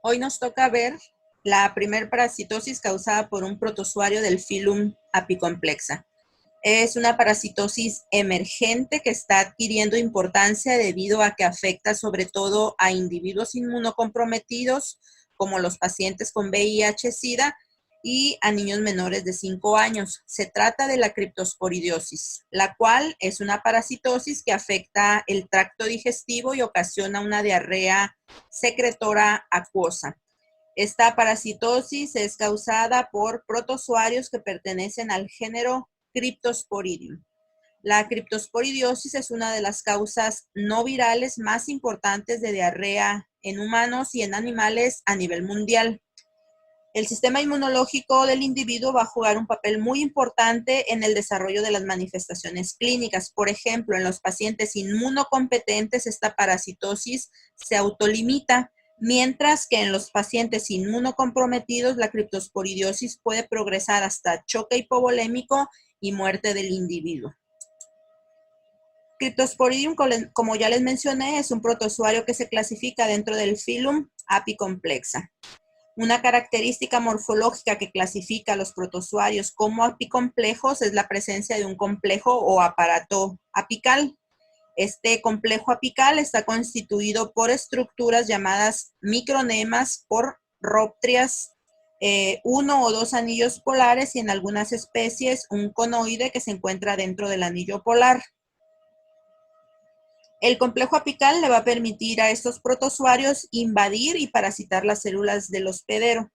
Hoy nos toca ver la primer parasitosis causada por un protozoario del filum apicomplexa. Es una parasitosis emergente que está adquiriendo importancia debido a que afecta sobre todo a individuos inmunocomprometidos, como los pacientes con VIH-Sida, y a niños menores de 5 años. Se trata de la criptosporidiosis, la cual es una parasitosis que afecta el tracto digestivo y ocasiona una diarrea secretora acuosa. Esta parasitosis es causada por protozoarios que pertenecen al género Cryptosporidium. La criptosporidiosis es una de las causas no virales más importantes de diarrea en humanos y en animales a nivel mundial. El sistema inmunológico del individuo va a jugar un papel muy importante en el desarrollo de las manifestaciones clínicas. Por ejemplo, en los pacientes inmunocompetentes, esta parasitosis se autolimita, mientras que en los pacientes inmunocomprometidos, la criptosporidiosis puede progresar hasta choque hipovolémico y muerte del individuo. Cryptosporidium, como ya les mencioné, es un protozoario que se clasifica dentro del filum apicomplexa. Una característica morfológica que clasifica a los protozoarios como apicomplejos es la presencia de un complejo o aparato apical. Este complejo apical está constituido por estructuras llamadas micronemas, por róptrias, uno o dos anillos polares y en algunas especies un conoide que se encuentra dentro del anillo polar. El complejo apical le va a permitir a estos protozoarios invadir y parasitar las células del hospedero.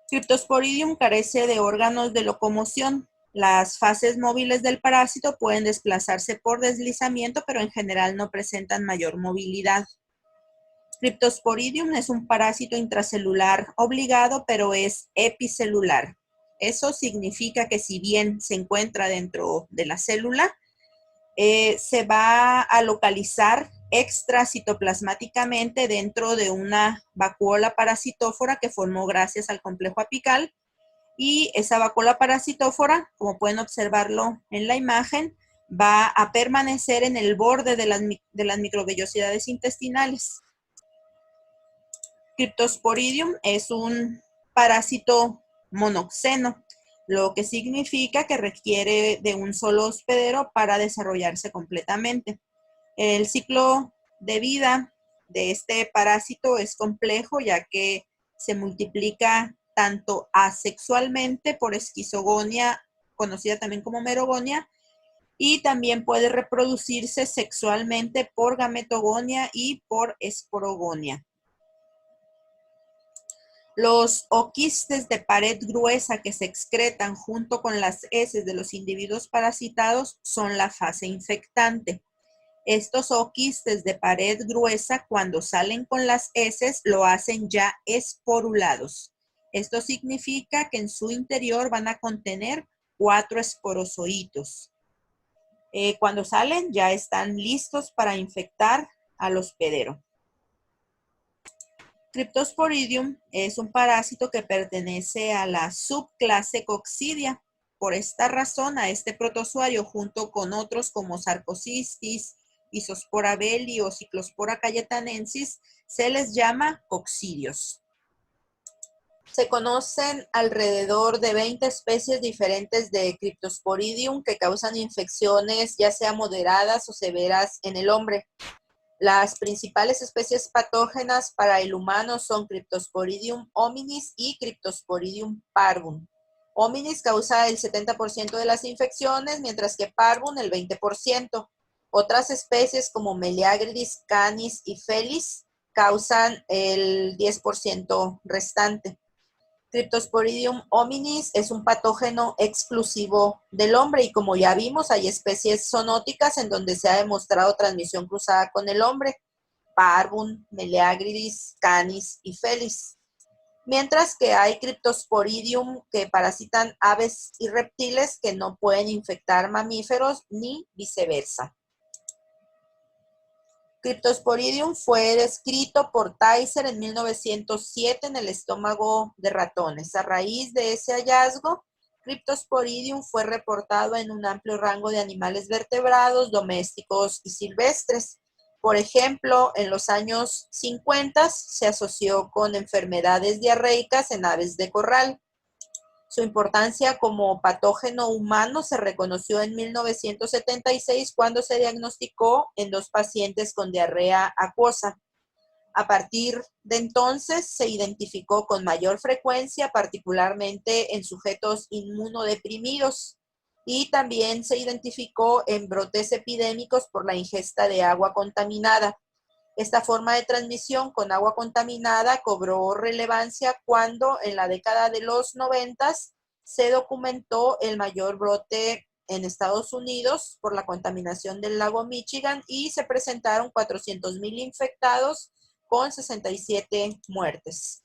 Cryptosporidium carece de órganos de locomoción. Las fases móviles del parásito pueden desplazarse por deslizamiento, pero en general no presentan mayor movilidad. Cryptosporidium es un parásito intracelular obligado, pero es epicelular. Eso significa que si bien se encuentra dentro de la célula, se va a localizar extracitoplasmáticamente dentro de una vacuola parasitófora que formó gracias al complejo apical, y esa vacuola parasitófora, como pueden observarlo en la imagen, va a permanecer en el borde de las microvellosidades intestinales. Cryptosporidium es un parásito monoxeno, lo que significa que requiere de un solo hospedero para desarrollarse completamente. El ciclo de vida de este parásito es complejo, ya que se multiplica tanto asexualmente por esquizogonia, conocida también como merogonia, y también puede reproducirse sexualmente por gametogonia y por esporogonia. Los oquistes de pared gruesa que se excretan junto con las heces de los individuos parasitados son la fase infectante. Estos oquistes de pared gruesa, cuando salen con las heces, lo hacen ya esporulados. Esto significa que en su interior van a contener 4 esporozoitos. Cuando salen, ya están listos para infectar al hospedero. Cryptosporidium es un parásito que pertenece a la subclase Coccidia. Por esta razón, a este protozoario, junto con otros como Sarcocystis, Isospora belli o Ciclospora cayetanensis, se les llama coccidios. Se conocen alrededor de 20 especies diferentes de Cryptosporidium que causan infecciones ya sea moderadas o severas en el hombre. Las principales especies patógenas para el humano son Cryptosporidium hominis y Cryptosporidium parvum. Hominis causa el 70% de las infecciones, mientras que parvum el 20%. Otras especies como Meleagridis, canis y felis causan el 10% restante. Cryptosporidium hominis es un patógeno exclusivo del hombre y como ya vimos, hay especies zoonóticas en donde se ha demostrado transmisión cruzada con el hombre, Parvum, Meleagridis, canis y felis. Mientras que hay Cryptosporidium que parasitan aves y reptiles que no pueden infectar mamíferos ni viceversa. Cryptosporidium fue descrito por Teiser en 1907 en el estómago de ratones. A raíz de ese hallazgo, Cryptosporidium fue reportado en un amplio rango de animales vertebrados, domésticos y silvestres. Por ejemplo, en los años 50 se asoció con enfermedades diarreicas en aves de corral. Su importancia como patógeno humano se reconoció en 1976 cuando se diagnosticó en 2 pacientes con diarrea acuosa. A partir de entonces se identificó con mayor frecuencia, particularmente en sujetos inmunodeprimidos, y también se identificó en brotes epidémicos por la ingesta de agua contaminada. Esta forma de transmisión con agua contaminada cobró relevancia cuando en la década de los 90 se documentó el mayor brote en Estados Unidos por la contaminación del lago Michigan y se presentaron 400,000 infectados con 67 muertes.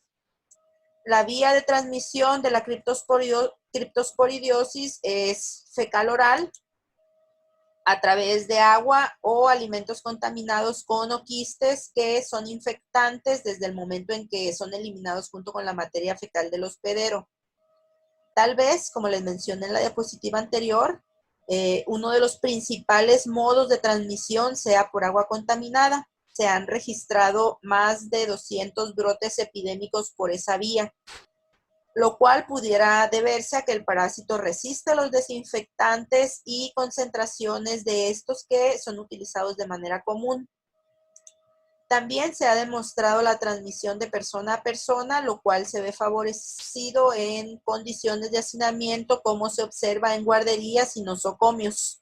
La vía de transmisión de la criptosporidiosis es fecal-oral, a través de agua o alimentos contaminados con o quistes que son infectantes desde el momento en que son eliminados junto con la materia fecal del hospedero. Tal vez, como les mencioné en la diapositiva anterior, uno de los principales modos de transmisión sea por agua contaminada. Se han registrado más de 200 brotes epidémicos por esa vía, lo cual pudiera deberse a que el parásito resiste los desinfectantes y concentraciones de estos que son utilizados de manera común. También se ha demostrado la transmisión de persona a persona, lo cual se ve favorecido en condiciones de hacinamiento, como se observa en guarderías y nosocomios.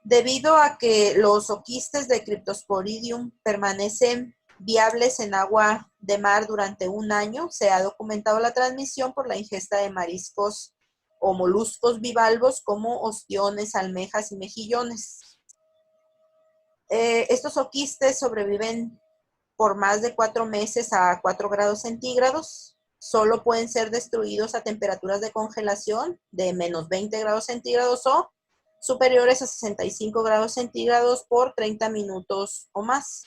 Debido a que los oquistes de Cryptosporidium permanecen viables en agua de mar durante un año, se ha documentado la transmisión por la ingesta de mariscos o moluscos bivalvos como ostiones, almejas y mejillones. Estos oquistes sobreviven por más de 4 meses a 4 grados centígrados. Solo pueden ser destruidos a temperaturas de congelación de menos 20 grados centígrados o superiores a 65 grados centígrados por 30 minutos o más.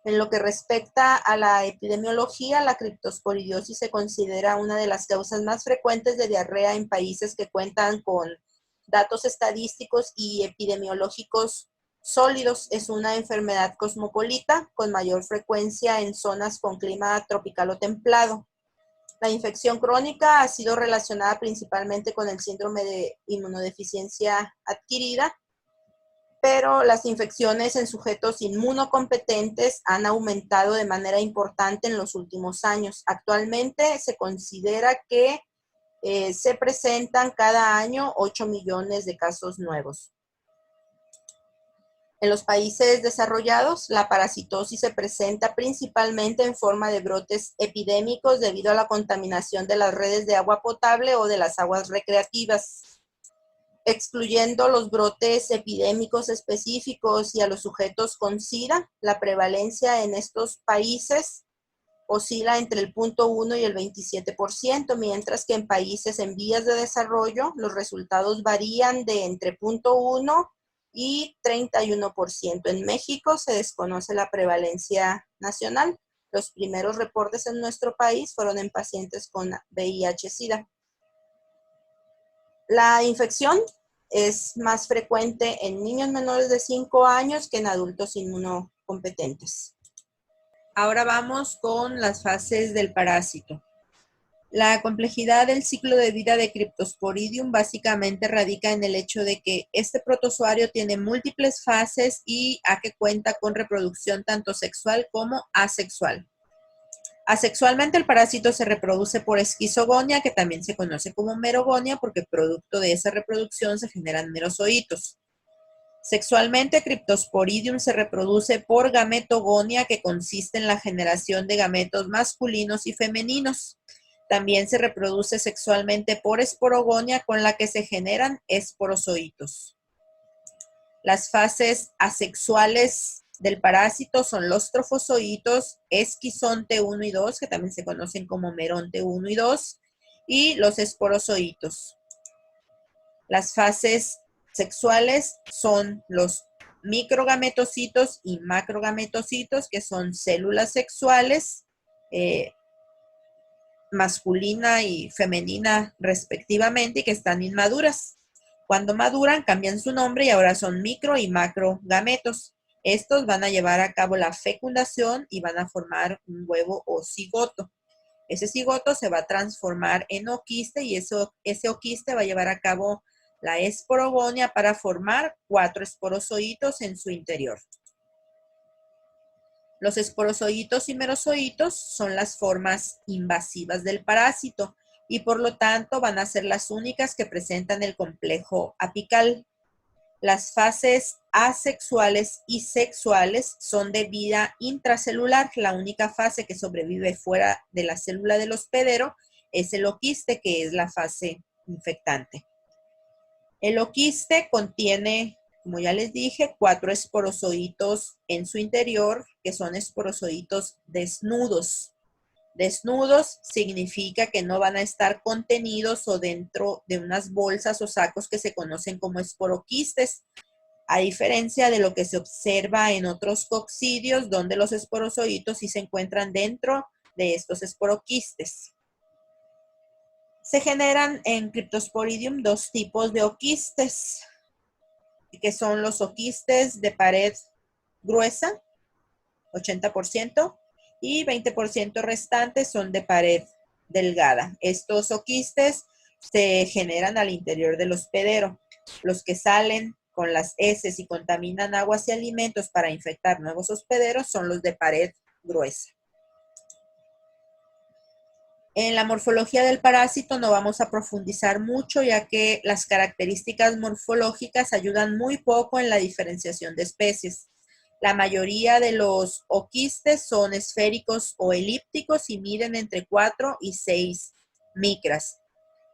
En lo que respecta a la epidemiología, la criptosporidiosis se considera una de las causas más frecuentes de diarrea en países que cuentan con datos estadísticos y epidemiológicos sólidos. Es una enfermedad cosmopolita con mayor frecuencia en zonas con clima tropical o templado. La infección crónica ha sido relacionada principalmente con el síndrome de inmunodeficiencia adquirida, pero las infecciones en sujetos inmunocompetentes han aumentado de manera importante en los últimos años. Actualmente se considera que se presentan cada año 8 millones de casos nuevos. En los países desarrollados, la parasitosis se presenta principalmente en forma de brotes epidémicos debido a la contaminación de las redes de agua potable o de las aguas recreativas. Excluyendo los brotes epidémicos específicos y a los sujetos con SIDA, la prevalencia en estos países oscila entre el 0.1 y el 27%, mientras que en países en vías de desarrollo los resultados varían de entre 0.1 y 31%. En México se desconoce la prevalencia nacional. Los primeros reportes en nuestro país fueron en pacientes con VIH-Sida. La infección es más frecuente en niños menores de 5 años que en adultos inmunocompetentes. Ahora vamos con las fases del parásito. La complejidad del ciclo de vida de Cryptosporidium básicamente radica en el hecho de que este protozoario tiene múltiples fases y a que cuenta con reproducción tanto sexual como asexual. Asexualmente el parásito se reproduce por esquizogonia, que también se conoce como merogonia, porque producto de esa reproducción se generan merozoitos. Sexualmente, Cryptosporidium se reproduce por gametogonia, que consiste en la generación de gametos masculinos y femeninos. También se reproduce sexualmente por esporogonia, con la que se generan esporozoitos. Las fases asexuales del parásito son los trofozoitos, esquizonte 1 y 2, que también se conocen como meronte 1 y 2, y los esporozoitos. Las fases sexuales son los microgametocitos y macrogametocitos, que son células sexuales, masculina y femenina respectivamente, y que están inmaduras. Cuando maduran, cambian su nombre y ahora son micro y macro gametos. Estos van a llevar a cabo la fecundación y van a formar un huevo o cigoto. Ese cigoto se va a transformar en oquiste y ese oquiste va a llevar a cabo la esporogonia para formar 4 esporozoitos en su interior. Los esporozoitos y merozoitos son las formas invasivas del parásito y por lo tanto van a ser las únicas que presentan el complejo apical. Las fases asexuales y sexuales son de vida intracelular. La única fase que sobrevive fuera de la célula del hospedero es el oquiste, que es la fase infectante. El oquiste contiene, como ya les dije, 4 esporozoitos en su interior, que son esporozoitos desnudos. Desnudos significa que no van a estar contenidos o dentro de unas bolsas o sacos que se conocen como esporoquistes, a diferencia de lo que se observa en otros coccidios, donde los esporozoitos sí se encuentran dentro de estos esporoquistes. Se generan en Cryptosporidium 2 tipos de oquistes, que son los oquistes de pared gruesa, 80%, y 20% restantes son de pared delgada. Estos oquistes se generan al interior del hospedero. Los que salen con las heces y contaminan aguas y alimentos para infectar nuevos hospederos son los de pared gruesa. En la morfología del parásito no vamos a profundizar mucho, ya que las características morfológicas ayudan muy poco en la diferenciación de especies. La mayoría de los oquistes son esféricos o elípticos y miden entre 4 y 6 micras.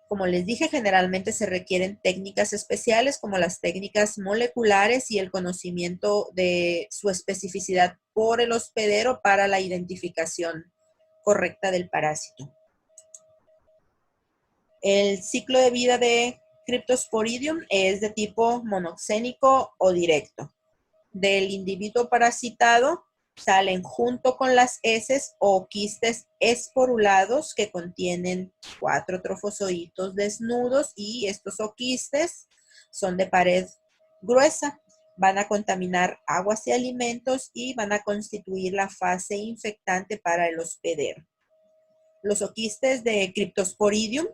Como les dije, generalmente se requieren técnicas especiales como las técnicas moleculares y el conocimiento de su especificidad por el hospedero para la identificación correcta del parásito. El ciclo de vida de Cryptosporidium es de tipo monoxénico o directo. Del individuo parasitado salen junto con las heces o quistes esporulados que contienen 4 trofozoitos desnudos, y estos oquistes son de pared gruesa. Van a contaminar aguas y alimentos y van a constituir la fase infectante para el hospedero. Los oquistes de Cryptosporidium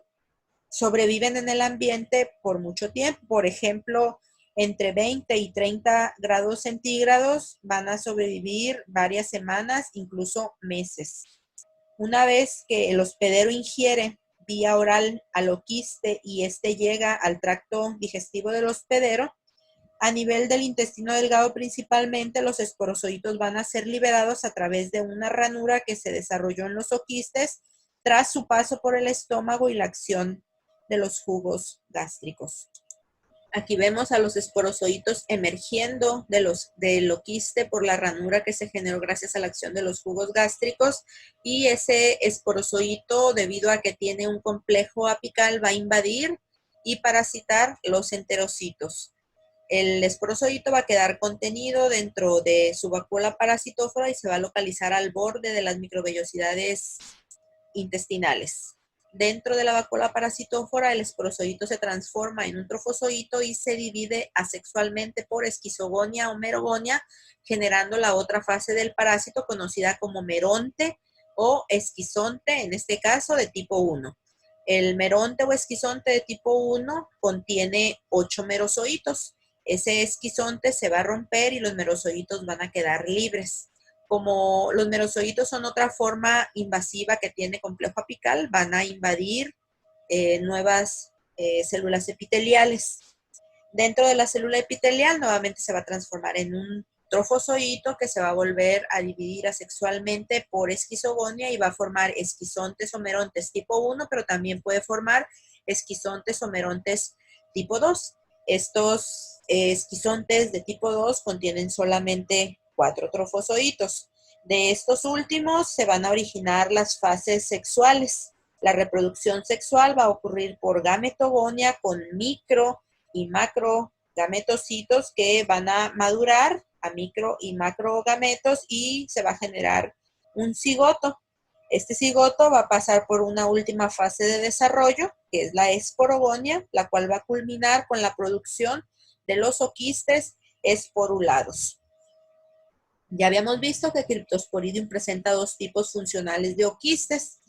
sobreviven en el ambiente por mucho tiempo. Por ejemplo, entre 20 y 30 grados centígrados van a sobrevivir varias semanas, incluso meses. Una vez que el hospedero ingiere vía oral al oquiste y este llega al tracto digestivo del hospedero, a nivel del intestino delgado principalmente, los esporozoitos van a ser liberados a través de una ranura que se desarrolló en los oquistes tras su paso por el estómago y la acción de los jugos gástricos. Aquí vemos a los esporozoitos emergiendo del oquiste por la ranura que se generó gracias a la acción de los jugos gástricos, y ese esporozoito, debido a que tiene un complejo apical, va a invadir y parasitar los enterocitos. El esporozoito va a quedar contenido dentro de su vacuola parasitófora y se va a localizar al borde de las microvellosidades intestinales. Dentro de la vacuola parasitófora, el esporozoito se transforma en un trofozoito y se divide asexualmente por esquizogonia o merogonia, generando la otra fase del parásito conocida como meronte o esquizonte, en este caso de tipo 1. El meronte o esquizonte de tipo 1 contiene 8 merozoitos. Ese esquizonte se va a romper y los merozoitos van a quedar libres. Como los merozoitos son otra forma invasiva que tiene complejo apical, van a invadir nuevas células epiteliales. Dentro de la célula epitelial nuevamente se va a transformar en un trofozoito que se va a volver a dividir asexualmente por esquizogonia y va a formar esquizontes o merontes tipo 1, pero también puede formar esquizontes o merontes tipo 2. Estos esquizontes de tipo 2 contienen solamente 4 trofozoitos. De estos últimos se van a originar las fases sexuales. La reproducción sexual va a ocurrir por gametogonia con micro y macro gametocitos que van a madurar a micro y macro gametos y se va a generar un cigoto. Este cigoto va a pasar por una última fase de desarrollo, que es la esporogonia, la cual va a culminar con la producción de los oquistes esporulados. Ya habíamos visto que Cryptosporidium presenta dos tipos funcionales de oquistes.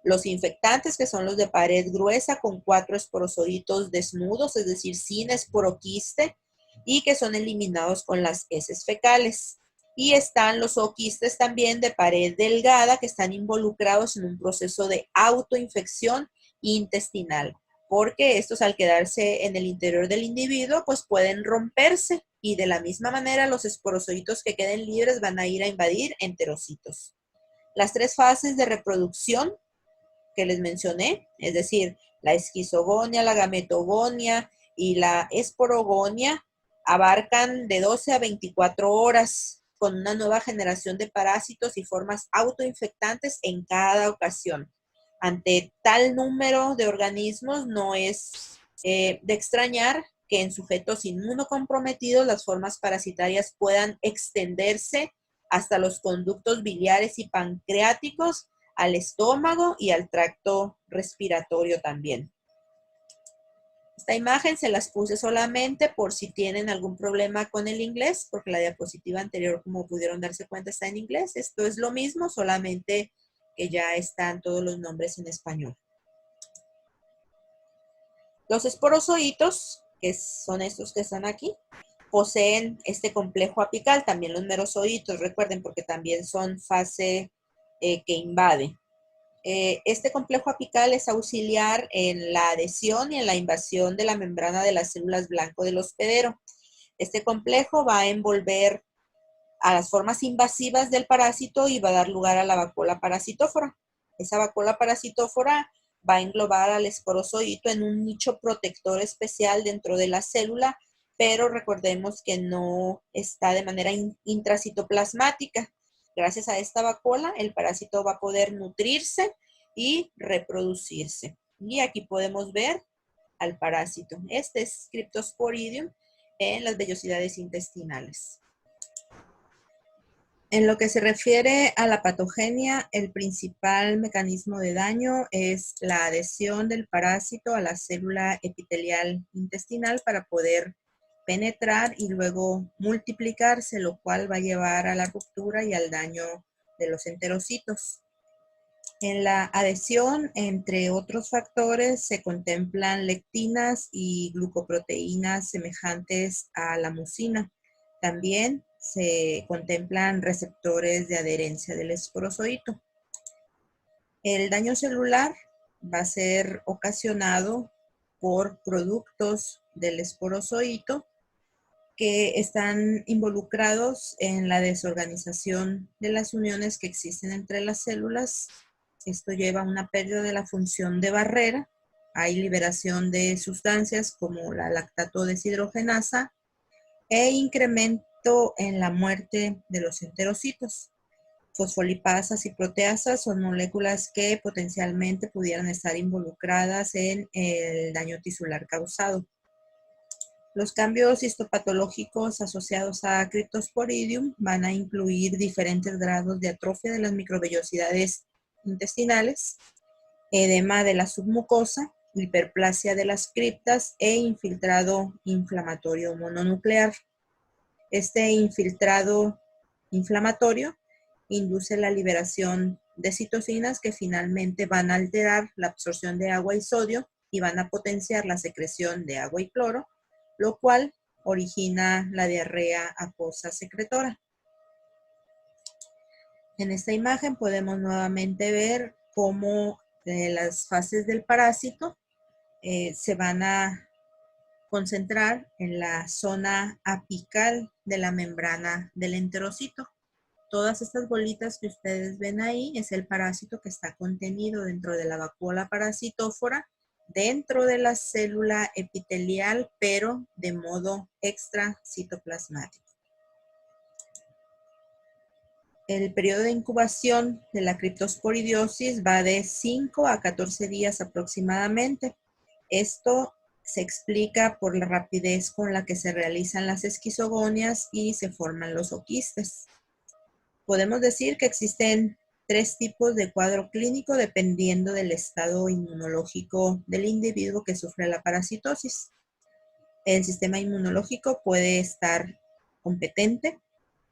Los infectantes, que son los de pared gruesa con 4 esporozoitos desnudos, es decir, sin esporoquiste, y que son eliminados con las heces fecales. Y están los oquistes también de pared delgada, que están involucrados en un proceso de autoinfección intestinal, porque estos, al quedarse en el interior del individuo, pues pueden romperse, y de la misma manera los esporozoitos que queden libres van a ir a invadir enterocitos. Las 3 fases de reproducción que les mencioné, es decir, la esquizogonia, la gametogonia y la esporogonia, abarcan de 12 a 24 horas con una nueva generación de parásitos y formas autoinfectantes en cada ocasión. Ante tal número de organismos, no es de extrañar que en sujetos inmunocomprometidos las formas parasitarias puedan extenderse hasta los conductos biliares y pancreáticos, al estómago y al tracto respiratorio también. Esta imagen se las puse solamente por si tienen algún problema con el inglés, porque la diapositiva anterior, como pudieron darse cuenta, está en inglés. Esto es lo mismo, solamente que ya están todos los nombres en español. Los esporozoitos, que son estos que están aquí, poseen este complejo apical, también los merozoitos, recuerden, porque también son fase que invade. Este complejo apical es auxiliar en la adhesión y en la invasión de la membrana de las células blanco del hospedero. Este complejo va a envolver a las formas invasivas del parásito y va a dar lugar a la vacuola parasitófora. Esa vacuola parasitófora va a englobar al esporozoito en un nicho protector especial dentro de la célula, pero recordemos que no está de manera intracitoplasmática. Gracias a esta vacuola, el parásito va a poder nutrirse y reproducirse. Y aquí podemos ver al parásito. Este es Cryptosporidium en las vellosidades intestinales. En lo que se refiere a la patogenia, el principal mecanismo de daño es la adhesión del parásito a la célula epitelial intestinal para poder penetrar y luego multiplicarse, lo cual va a llevar a la ruptura y al daño de los enterocitos. En la adhesión, entre otros factores, se contemplan lectinas y glucoproteínas semejantes a la mucina. También se contemplan receptores de adherencia del esporozoito. El daño celular va a ser ocasionado por productos del esporozoito que están involucrados en la desorganización de las uniones que existen entre las células. Esto lleva a una pérdida de la función de barrera. Hay liberación de sustancias como la lactato deshidrogenasa e incremento en la muerte de los enterocitos. Fosfolipasas y proteasas son moléculas que potencialmente pudieran estar involucradas en el daño tisular causado. Los cambios histopatológicos asociados a Cryptosporidium van a incluir diferentes grados de atrofia de las microvellosidades intestinales, edema de la submucosa, hiperplasia de las criptas e infiltrado inflamatorio mononuclear. Este infiltrado inflamatorio induce la liberación de citocinas que finalmente van a alterar la absorción de agua y sodio y van a potenciar la secreción de agua y cloro, lo cual origina la diarrea acuosa secretora. En esta imagen podemos nuevamente ver cómo las fases del parásito se van a concentrar en la zona apical de la membrana del enterocito. Todas estas bolitas que ustedes ven ahí es el parásito que está contenido dentro de la vacuola parasitófora, dentro de la célula epitelial, pero de modo extracitoplasmático. El periodo de incubación de la criptosporidiosis va de 5 a 14 días aproximadamente. Esto se explica por la rapidez con la que se realizan las esquizogonias y se forman los oquistes. Podemos decir que existen tres tipos de cuadro clínico dependiendo del estado inmunológico del individuo que sufre la parasitosis. El sistema inmunológico puede estar competente,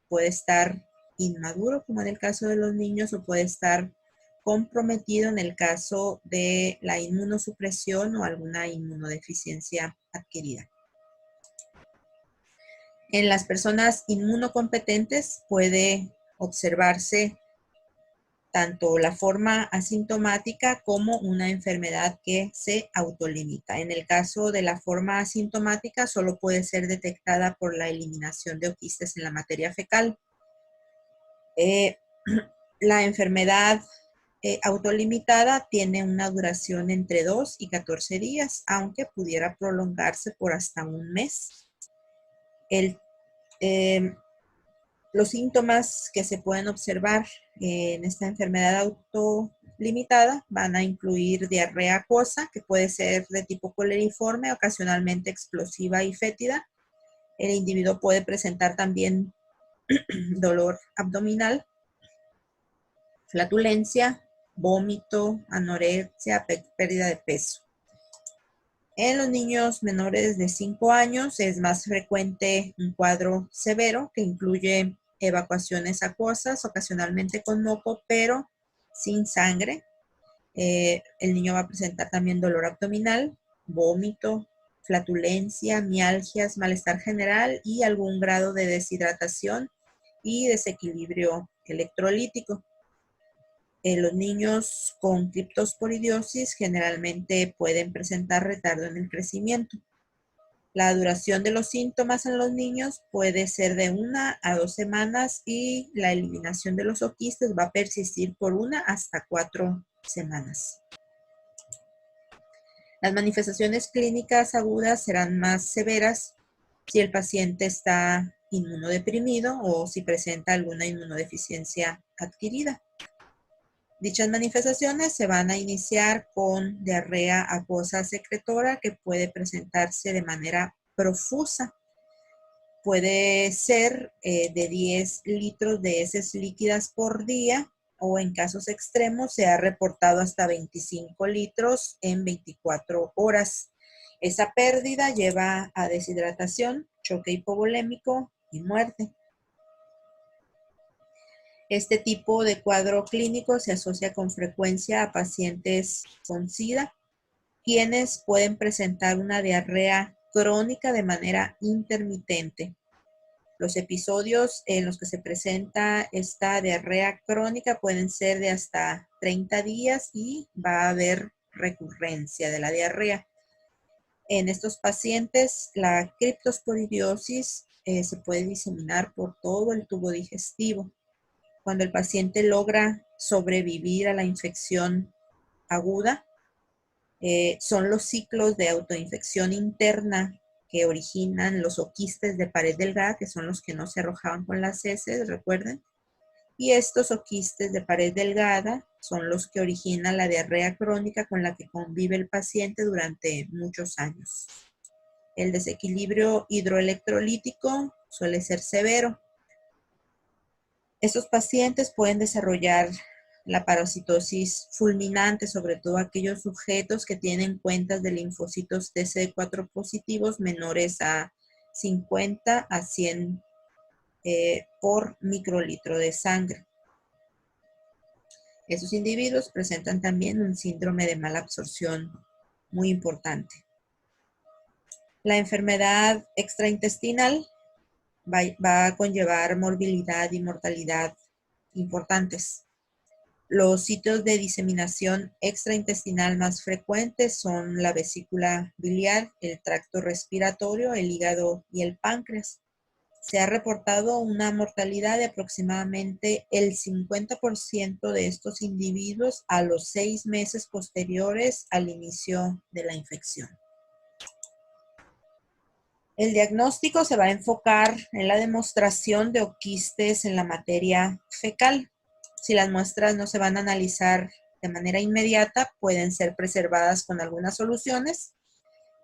puede estar inmaduro, como en el caso de los niños, o puede estar comprometido en el caso de la inmunosupresión o alguna inmunodeficiencia adquirida. En las personas inmunocompetentes puede observarse tanto la forma asintomática como una enfermedad que se autolimita. En el caso de la forma asintomática, solo puede ser detectada por la eliminación de oquistes en la materia fecal. La enfermedad autolimitada tiene una duración entre 2 y 14 días, aunque pudiera prolongarse por hasta un mes. Los síntomas que se pueden observar en esta enfermedad autolimitada van a incluir diarrea acuosa, que puede ser de tipo coleriforme, ocasionalmente explosiva y fétida. El individuo puede presentar también dolor abdominal, flatulencia, vómito, anorexia, pérdida de peso. En los niños menores de 5 años es más frecuente un cuadro severo que incluye evacuaciones acuosas, ocasionalmente con moco, pero sin sangre. El niño va a presentar también dolor abdominal, vómito, flatulencia, mialgias, malestar general y algún grado de deshidratación y desequilibrio electrolítico. Los niños con criptosporidiosis generalmente pueden presentar retardo en el crecimiento. La duración de los síntomas en los niños puede ser de 1 a 2 semanas y la eliminación de los oquistes va a persistir por 1 hasta 4 semanas. Las manifestaciones clínicas agudas serán más severas si el paciente está inmunodeprimido o si presenta alguna inmunodeficiencia adquirida. Dichas manifestaciones se van a iniciar con diarrea acuosa secretora que puede presentarse de manera profusa. Puede ser de 10 litros de heces líquidas por día o en casos extremos se ha reportado hasta 25 litros en 24 horas. Esa pérdida lleva a deshidratación, choque hipovolémico y muerte. Este tipo de cuadro clínico se asocia con frecuencia a pacientes con SIDA, quienes pueden presentar una diarrea crónica de manera intermitente. Los episodios en los que se presenta esta diarrea crónica pueden ser de hasta 30 días y va a haber recurrencia de la diarrea. En estos pacientes, la criptosporidiosis se puede diseminar por todo el tubo digestivo. Cuando el paciente logra sobrevivir a la infección aguda, son los ciclos de autoinfección interna que originan los oquistes de pared delgada, que son los que no se arrojaban con las heces, recuerden. Y estos oquistes de pared delgada son los que originan la diarrea crónica con la que convive el paciente durante muchos años. El desequilibrio hidroelectrolítico suele ser severo. Estos pacientes pueden desarrollar la parasitosis fulminante, sobre todo aquellos sujetos que tienen cuentas de linfocitos TCD4 positivos menores a 50 a 100 por microlitro de sangre. Esos individuos presentan también un síndrome de mala absorción muy importante. La enfermedad extraintestinal va a conllevar morbilidad y mortalidad importantes. Los sitios de diseminación extraintestinal más frecuentes son la vesícula biliar, el tracto respiratorio, el hígado y el páncreas. Se ha reportado una mortalidad de aproximadamente el 50% de estos individuos a los 6 meses posteriores al inicio de la infección. El diagnóstico se va a enfocar en la demostración de oquistes en la materia fecal. Si las muestras no se van a analizar de manera inmediata, pueden ser preservadas con algunas soluciones,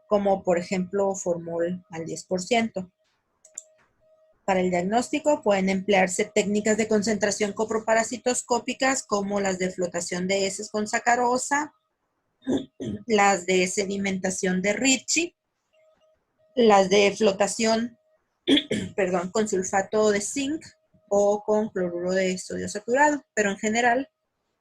como por ejemplo formol al 10%. Para el diagnóstico pueden emplearse técnicas de concentración coproparasitoscópicas como las de flotación de heces con sacarosa, las de sedimentación de Ritchie, las de flotación con sulfato de zinc o con cloruro de sodio saturado, pero en general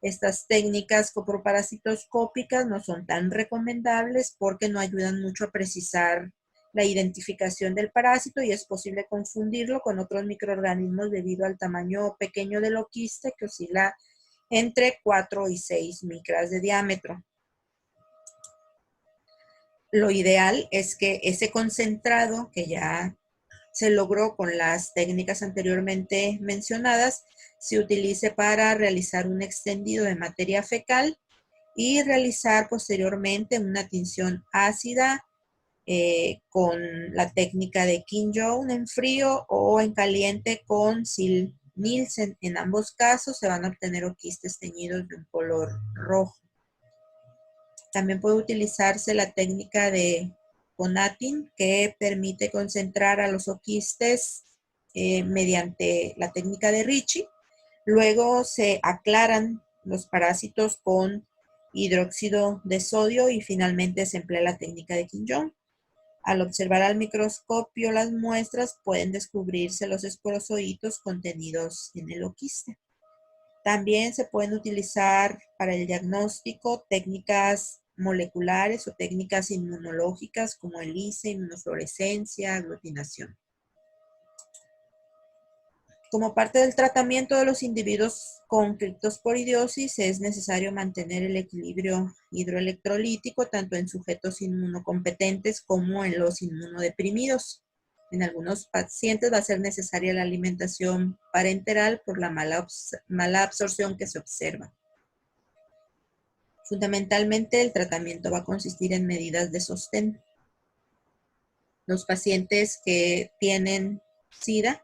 estas técnicas coproparasitoscópicas no son tan recomendables porque no ayudan mucho a precisar la identificación del parásito y es posible confundirlo con otros microorganismos debido al tamaño pequeño del oquiste que oscila entre 4 y 6 micras de diámetro. Lo ideal es que ese concentrado que ya se logró con las técnicas anteriormente mencionadas se utilice para realizar un extendido de materia fecal y realizar posteriormente una tinción ácida con la técnica de Kim-Jones en frío o en caliente con Sil-Nielsen. En ambos casos se van a obtener oquistes teñidos de un color rojo. También puede utilizarse la técnica de Conatin, que permite concentrar a los oquistes mediante la técnica de Ritchie. Luego se aclaran los parásitos con hidróxido de sodio y finalmente se emplea la técnica de Kim-Jones. Al observar al microscopio las muestras pueden descubrirse los esporozoitos contenidos en el oquiste. También se pueden utilizar para el diagnóstico técnicas moleculares o técnicas inmunológicas como ELISA, inmunofluorescencia, aglutinación. Como parte del tratamiento de los individuos con criptosporidiosis es necesario mantener el equilibrio hidroelectrolítico tanto en sujetos inmunocompetentes como en los inmunodeprimidos. En algunos pacientes va a ser necesaria la alimentación parenteral por la mala absorción que se observa. Fundamentalmente el tratamiento va a consistir en medidas de sostén. Los pacientes que tienen SIDA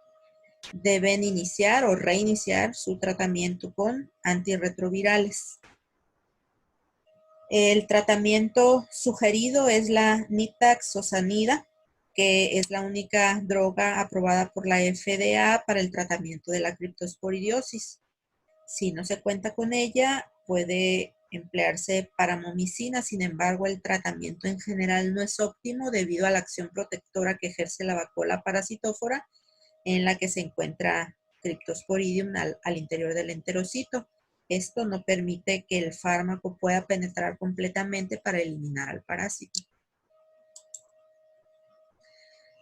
deben iniciar o reiniciar su tratamiento con antirretrovirales. El tratamiento sugerido es la nitazoxanida, que es la única droga aprobada por la FDA para el tratamiento de la criptosporidiosis. Si no se cuenta con ella, puede emplearse paramomicina. Sin embargo, el tratamiento en general no es óptimo debido a la acción protectora que ejerce la vacuola parasitófora en la que se encuentra Cryptosporidium al interior del enterocito. Esto no permite que el fármaco pueda penetrar completamente para eliminar al parásito.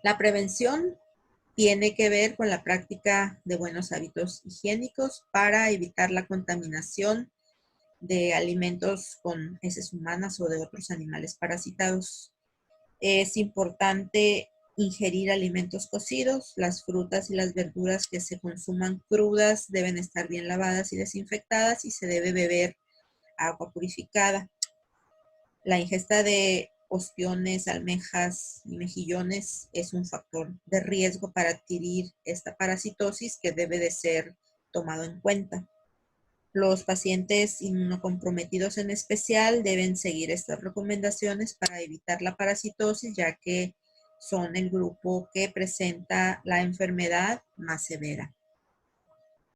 La prevención tiene que ver con la práctica de buenos hábitos higiénicos para evitar la contaminación de alimentos con heces humanas o de otros animales parasitados. Es importante ingerir alimentos cocidos. Las frutas y las verduras que se consuman crudas deben estar bien lavadas y desinfectadas y se debe beber agua purificada. La ingesta de ostiones, almejas y mejillones es un factor de riesgo para adquirir esta parasitosis que debe de ser tomado en cuenta. Los pacientes inmunocomprometidos en especial deben seguir estas recomendaciones para evitar la parasitosis, ya que son el grupo que presenta la enfermedad más severa.